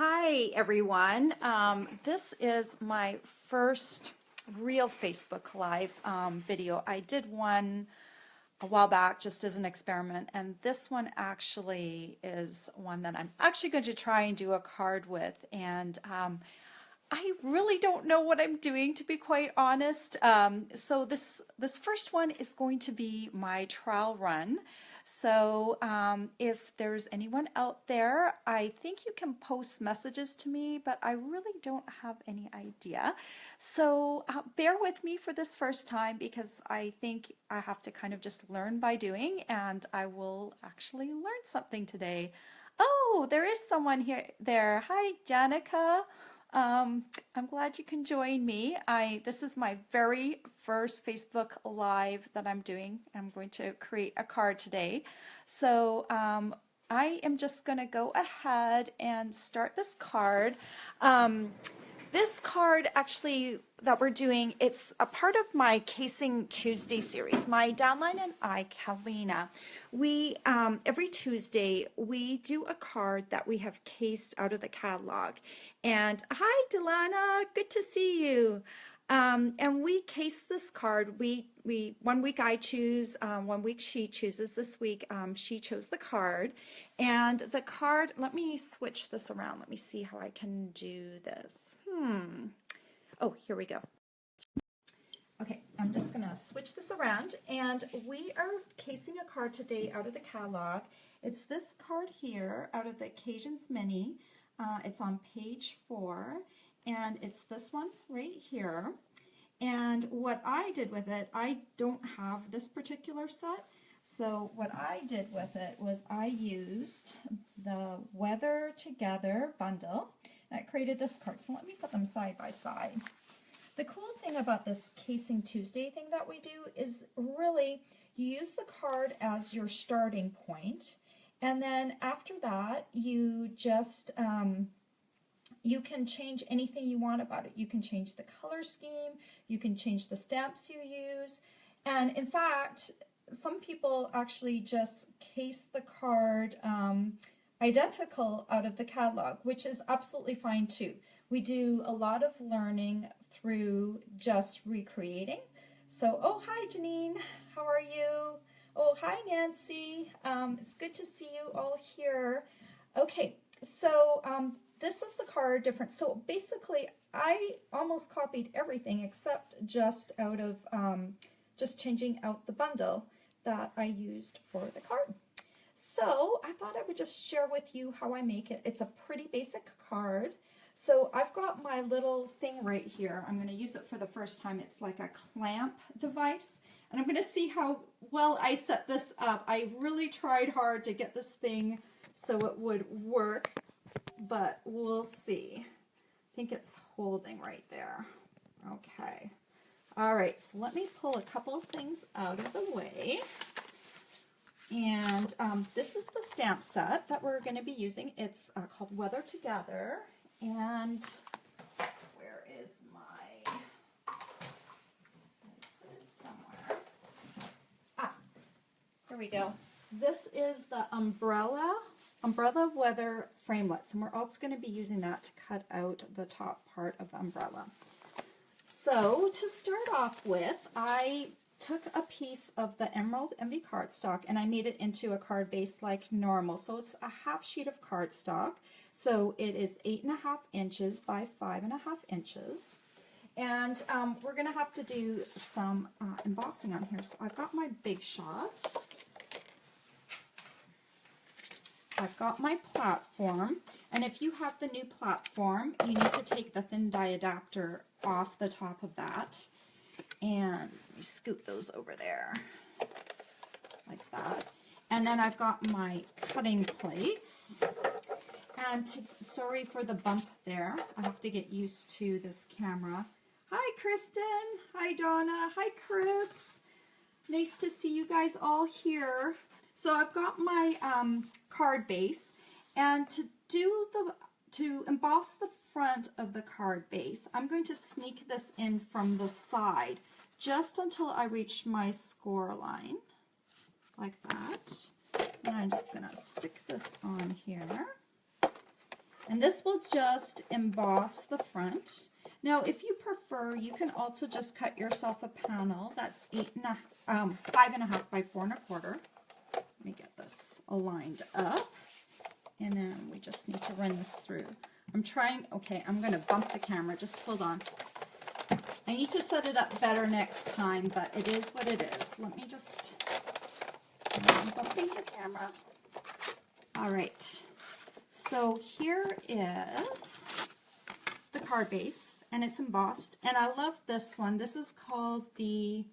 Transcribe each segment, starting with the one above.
Hi, everyone. This is my first real Facebook Live video. I did one a while back just as an experiment, and this one actually is one that I'm actually going to try and do a card with. And I really don't know what I'm doing, to be quite honest. So this first one is going to be my trial run. So if there's anyone out there, I think you can post messages to me, but I really don't have any idea. So bear with me for this first time because I think I have to kind of just learn by doing, and I will actually learn something today. Oh, there is someone here there. Hi, Janica. I'm glad you can join me. This is my very first Facebook Live that I'm doing. I'm going to create a card today. So I am just going to go ahead and start this card. This card actually that we're doing, it's a part of my Casing Tuesday series. My downline and I, Kalina, we every Tuesday we do a card that we have cased out of the catalog. And hi, Delana, good to see you. And we case this card. We 1 week I choose, 1 week she chooses. This week she chose the card, and the card. Let me switch this around. Let me see how I can do this. Oh, here we go. Okay, I'm just gonna switch this around, and we are casing a card today out of the catalog. It's this card here out of the Occasions Mini. It's on page 4. And it's this one right here. And what I did with it, I don't have this particular set. So what I did with it was I used the Weather Together bundle. And I created this card. So let me put them side by side. The cool thing about this Casing Tuesday thing that we do is really you use the card as your starting point. And then after that, you just you can change anything you want about it. You can change the color scheme, you can change the stamps you use, and in fact, some people actually just case the card identical out of the catalog, which is absolutely fine too. We do a lot of learning through just recreating. So, oh, hi Janine, how are you? Oh, hi Nancy, it's good to see you all here. Okay, so this is the card difference. So basically, I almost copied everything except just out of just changing out the bundle that I used for the card. So I thought I would just share with you how I make it. It's a pretty basic card. So I've got my little thing right here. I'm going to use it for the first time. It's like a clamp device. And I'm going to see how well I set this up. I really tried hard to get this thing so it would work, but we'll see. I think it's holding right there. Okay. All right, so let me pull a couple of things out of the way. And this is the stamp set that we're going to be using. It's called Weather Together. And where is my, put it somewhere. Ah, here we go. This is the umbrella weather framelits, and we're also going to be using that to cut out the top part of the umbrella. So to start off with, I took a piece of the Emerald Envy cardstock and I made it into a card base like normal. So it's a half sheet of cardstock. So it is 8.5 inches by 5.5 inches. And we're going to have to do some embossing on here. So I've got my Big Shot. I've got my platform, and if you have the new platform, you need to take the thin die adapter off the top of that. And let me scoot those over there, like that. And then I've got my cutting plates. And sorry for the bump there. I have to get used to this camera. Hi, Kristen. Hi, Donna. Hi, Chris. Nice to see you guys all here. So I've got my card base, and to emboss the front of the card base, I'm going to sneak this in from the side just until I reach my score line, like that. And I'm just going to stick this on here. And this will just emboss the front. Now, if you prefer, you can also just cut yourself a panel that's 5.5 by 4.25. Let me get this aligned up. And then we just need to run this through. Okay, I'm going to bump the camera. Just hold on. I need to set it up better next time, but it is what it is. Let me just... So I'm bumping the camera. All right. So here is the card base, and it's embossed. And I love this one. This is called the,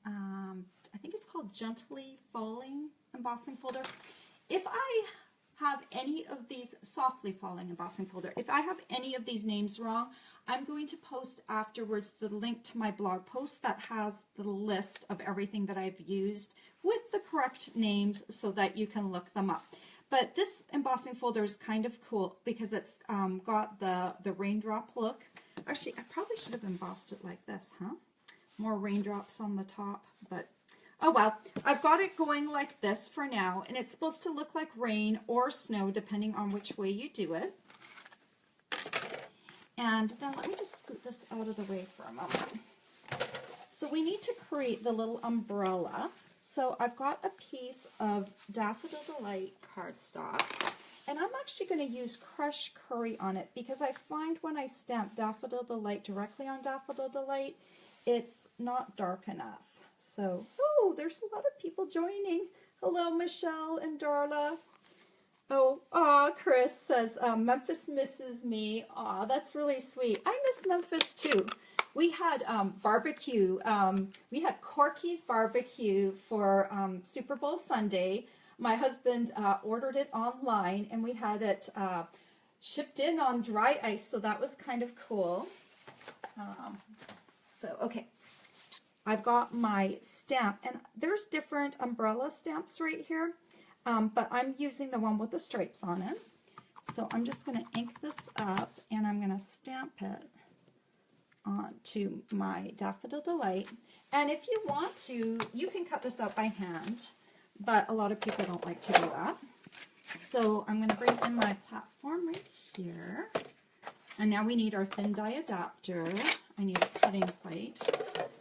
I think it's called Gently Falling Embossing Folder. If I have any of these, Softly Falling Embossing Folder, if I have any of these names wrong, I'm going to post afterwards the link to my blog post that has the list of everything that I've used with the correct names so that you can look them up. But this embossing folder is kind of cool because it's got the raindrop look. Actually, I probably should have embossed it like this, huh? More raindrops on the top, but oh well. I've got it going like this for now, and it's supposed to look like rain or snow depending on which way you do it. And then let me just scoot this out of the way for a moment. So we need to create the little umbrella. So I've got a piece of Daffodil Delight cardstock, and I'm actually going to use Crushed Curry on it because I find when I stamp Daffodil Delight directly on Daffodil Delight, it's not dark enough. So, oh, there's a lot of people joining. Hello, Michelle and Darla. Oh, Chris says, Memphis misses me. Aw, that's really sweet. I miss Memphis too. We had barbecue. We had Corky's barbecue for Super Bowl Sunday. My husband ordered it online, and we had it shipped in on dry ice, so that was kind of cool. Okay. I've got my stamp, and there's different umbrella stamps right here, but I'm using the one with the stripes on it. So I'm just going to ink this up, and I'm going to stamp it onto my Daffodil Delight. And if you want to, you can cut this out by hand, but a lot of people don't like to do that. So I'm going to bring in my platform right here. And now we need our thin die adapter. I need a cutting plate.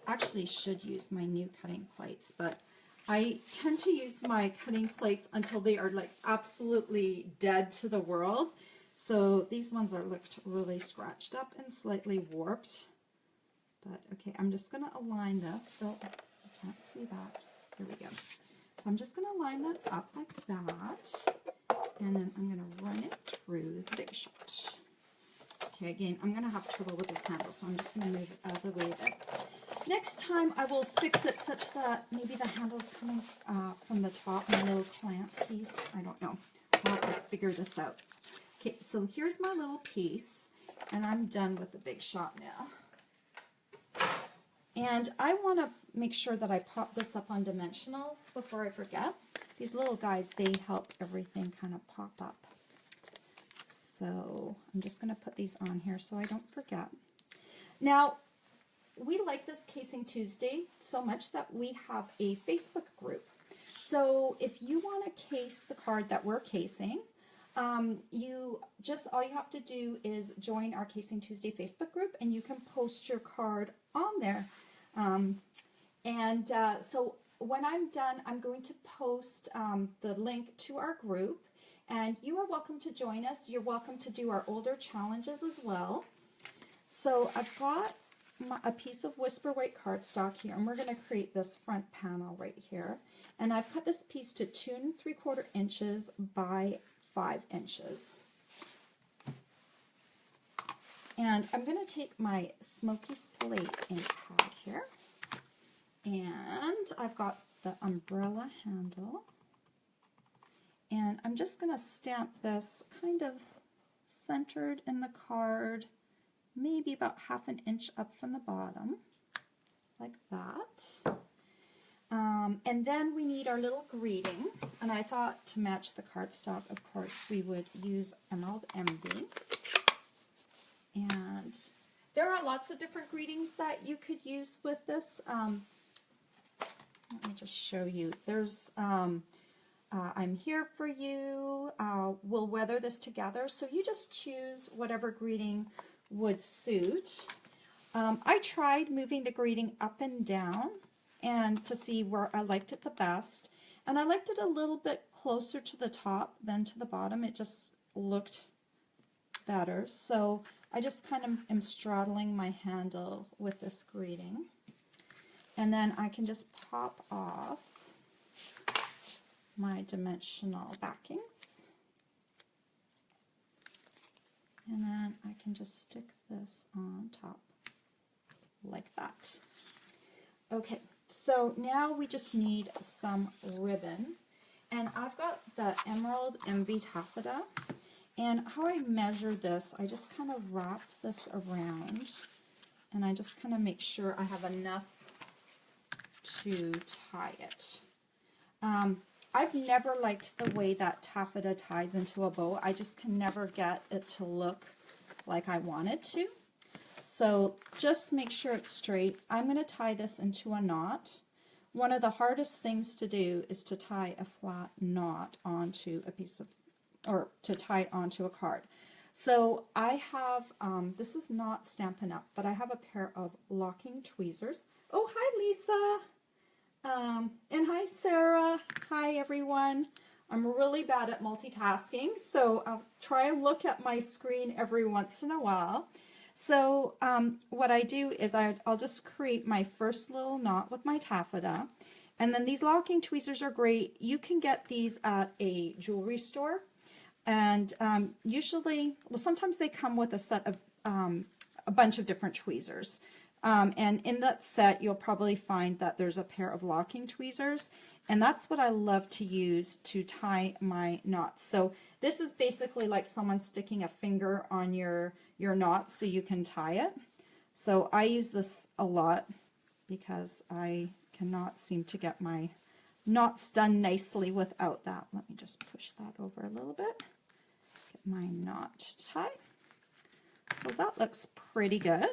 Actually should use my new cutting plates, but I tend to use my cutting plates until they are like absolutely dead to the world. So these ones are looked really scratched up and slightly warped. But okay, I'm just going to align this. Oh, I can't see that. Here we go. So I'm just going to line that up like that. And then I'm going to run it through the Big Shot. Okay, again, I'm going to have trouble with this handle, so I'm just going to move it out of the way a bit. Next time I will fix it such that maybe the handle's coming from the top, my little clamp piece. I don't know. I'll have to figure this out. Okay, so here's my little piece, and I'm done with the Big Shot now. And I want to make sure that I pop this up on dimensionals before I forget. These little guys, they help everything kind of pop up. So I'm just going to put these on here so I don't forget. Now, we like this Casing Tuesday so much that we have a Facebook group. So if you want to case the card that we're casing, all you have to do is join our Casing Tuesday Facebook group, and you can post your card on there. So when I'm done, I'm going to post the link to our group, and you are welcome to join us. You're welcome to do our older challenges as well. So I've got a piece of Whisper White cardstock here, and we're going to create this front panel right here. And I've cut this piece to 2 3/4 inches by 5 inches. And I'm going to take my Smoky Slate ink pad here, and I've got the umbrella handle, and I'm just going to stamp this kind of centered in the card, maybe about 1/2 inch up from the bottom, like that. And then we need our little greeting, and I thought to match the cardstock, of course, we would use Emerald Envy. And there are lots of different greetings that you could use with this. Let me just show you. There's I'm here for you, we'll weather this together. So you just choose whatever greeting would suit. I tried moving the greeting up and down and to see where I liked it the best. And I liked it a little bit closer to the top than to the bottom. It just looked better. So I just kind of am straddling my handle with this greeting. And then I can just pop off my dimensional backings. And then I can just stick this on top like that. Okay, so now we just need some ribbon. And I've got the Emerald Envy taffeta. And how I measure this, I just kind of wrap this around and I just kind of make sure I have enough to tie it. I've never liked the way that taffeta ties into a bow. I just can never get it to look like I want it to. So just make sure it's straight. I'm going to tie this into a knot. One of the hardest things to do is to tie a flat knot onto a piece of, or to tie it onto a card. So I have, this is not Stampin' Up, but I have a pair of locking tweezers. Oh, hi Lisa. And hi Sarah. Hi everyone. I'm really bad at multitasking, so I'll try and look at my screen every once in a while. So what I do is I'll just create my first little knot with my taffeta. And then these locking tweezers are great. You can get these at a jewelry store. And usually, well, sometimes they come with a set of a bunch of different tweezers. And in that set, you'll probably find that there's a pair of locking tweezers. And that's what I love to use to tie my knots. So this is basically like someone sticking a finger on your knot so you can tie it. So I use this a lot because I cannot seem to get my knots done nicely without that. Let me just push that over a little bit. Get my knot to tie. So that looks pretty good.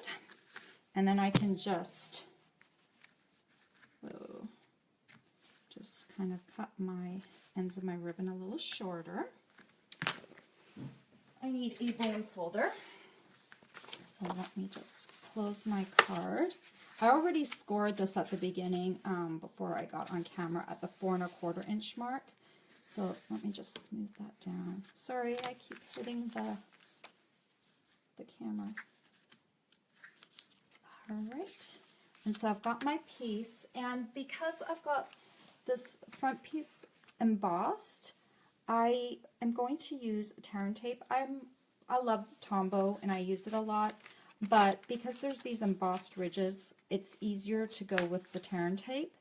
And then I can just kind of cut my ends of my ribbon a little shorter. I need a bone folder. So let me just close my card. I already scored this at the beginning before I got on camera at the 4 1/4 inch mark. So let me just smooth that down. Sorry, I keep hitting the camera. All right, and so I've got my piece, and because I've got this front piece embossed, I am going to use Tear & Tape. I love Tombow and I use it a lot, but because there's these embossed ridges, it's easier to go with the Tear & Tape.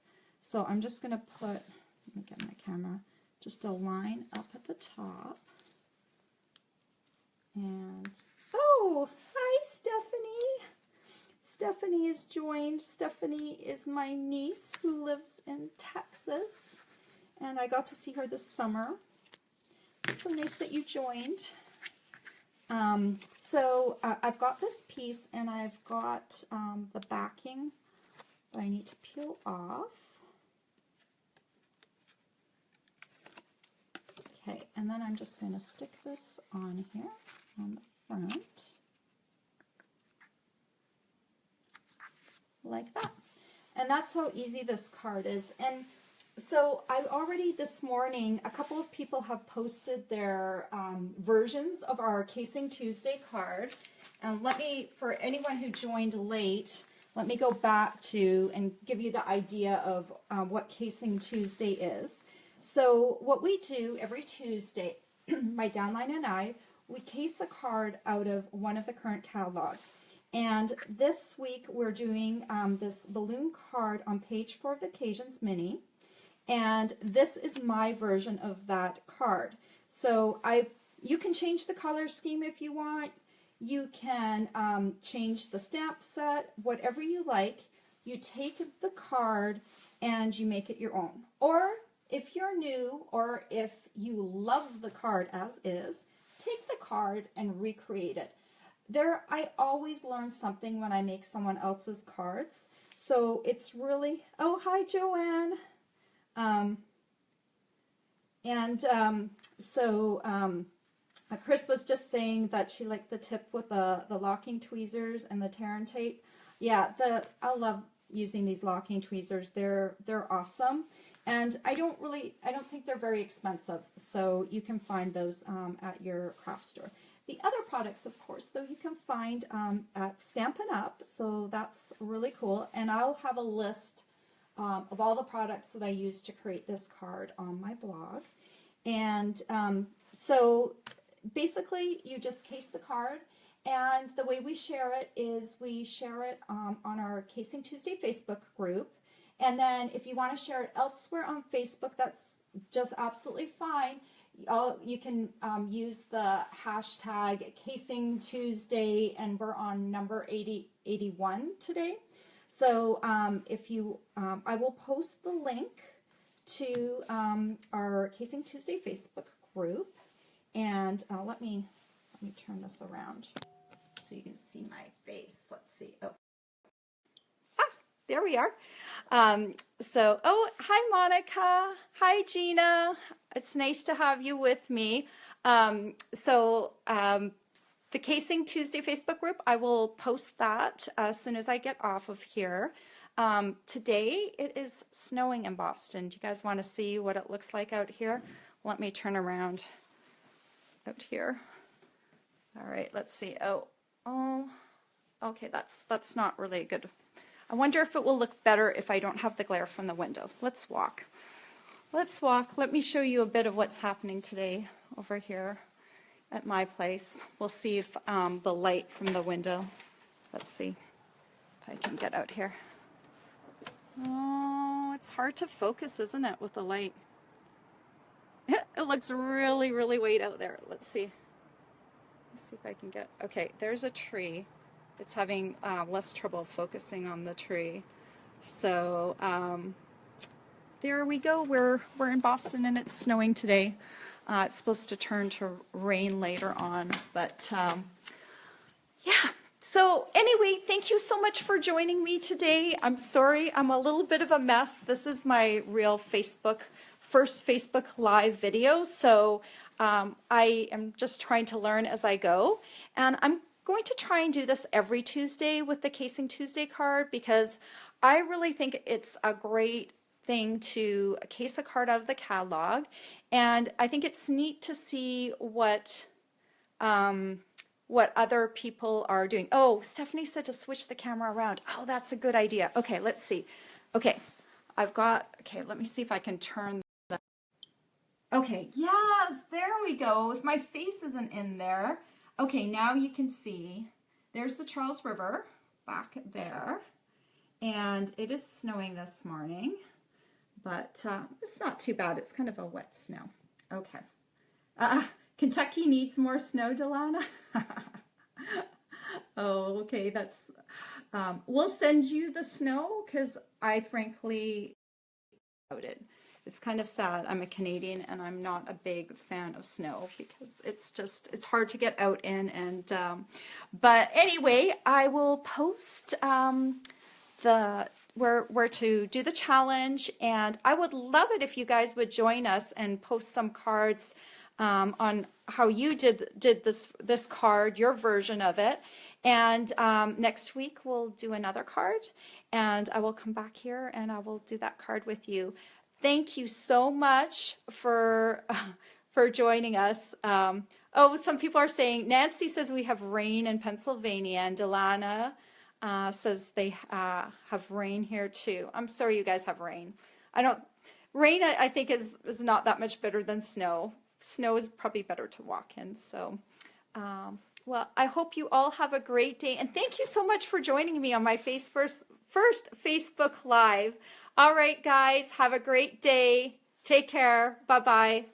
So I'm just going to put, let me get my camera, just a line up at the top. And, oh, hi Stephanie. Stephanie is joined. Stephanie is my niece who lives in Texas, and I got to see her this summer. It's so nice that you joined. I've got this piece, and I've got the backing that I need to peel off. Okay, and then I'm just going to stick this on here on the front. Like that. And that's how easy this card is. And so I already this morning, a couple of people have posted their versions of our Casing Tuesday card. And let me, for anyone who joined late, let me go back to and give you the idea of what Casing Tuesday is. So what we do every Tuesday, my downline and I, we case a card out of one of the current catalogs. And this week we're doing this balloon card on page 4 of the Occasions Mini. And this is my version of that card. So you can change the color scheme if you want. You can change the stamp set, whatever you like. You take the card and you make it your own. Or if you're new, or if you love the card as is, take the card and recreate it. I always learn something when I make someone else's cards. So it's really, oh, hi, Joanne. And Chris was just saying that she liked the tip with the locking tweezers and the tear and tape. Yeah, I love using these locking tweezers. They're awesome. And I don't think they're very expensive. So you can find those at your craft store. The other products, of course, though, you can find at Stampin' Up. So that's really cool. And I'll have a list of all the products that I use to create this card on my blog. And so basically you just case the card, and the way we share it is we share it on our Casing Tuesday Facebook group. And then if you want to share it elsewhere on Facebook, that's just absolutely fine. You can use the hashtag Casing Tuesday, and we're on number 81 today. So if you, I will post the link to our Casing Tuesday Facebook group, and let me turn this around so you can see my face. Let's see. Oh, there we are. Oh, hi Monica. Hi Gina. It's nice to have you with me. The Casing Tuesday Facebook group, I will post that as soon as I get off of here. Today it is snowing in Boston. Do you guys want to see what it looks like out here? Let me turn around out here. All right, let's see. Oh, okay, that's not really good. I wonder if it will look better if I don't have the glare from the window. Let's walk. Let's walk. Let me show you a bit of what's happening today over here at my place. We'll see if the light from the window, let's see if I can get out here. Oh, it's hard to focus, isn't it, with the light? It looks really, really way out there. Let's see. Let's see if I can get, okay, there's a tree. It's having less trouble focusing on the tree. So there we go. We're in Boston and it's snowing today. It's supposed to turn to rain later on, but yeah. So anyway, thank you so much for joining me today. I'm sorry, I'm a little bit of a mess. This is my real first Facebook Live video. So I am just trying to learn as I go. And I'm going to try and do this every Tuesday with the Casing Tuesday card, because I really think it's a great thing to case a card out of the catalog, and I think it's neat to see what other people are doing. Oh, Stephanie said to switch the camera around. Oh, that's a good idea. Okay, let's see. Okay, okay, let me see if I can turn the, okay, yes, there we go. If my face isn't in there. Okay, now you can see there's the Charles River back there, and it is snowing this morning, but it's not too bad. It's kind of a wet snow. Okay. Kentucky needs more snow, Delana? Oh, okay, that's, we'll send you the snow, because I frankly doubt it. It's kind of sad. I'm a Canadian and I'm not a big fan of snow because it's hard to get out in. And but anyway, I will post where to do the challenge, and I would love it if you guys would join us and post some cards on how you did this card, your version of it. And next week we'll do another card, and I will come back here and I will do that card with you. Thank you so much for joining us. Oh, some people are saying, Nancy says we have rain in Pennsylvania, and Delana says they have rain here too. I'm sorry you guys have rain. Rain I think is not that much better than snow. Snow is probably better to walk in. So, well, I hope you all have a great day, and thank you so much for joining me on my first Facebook Live. All right, guys, have a great day. Take care. Bye-bye.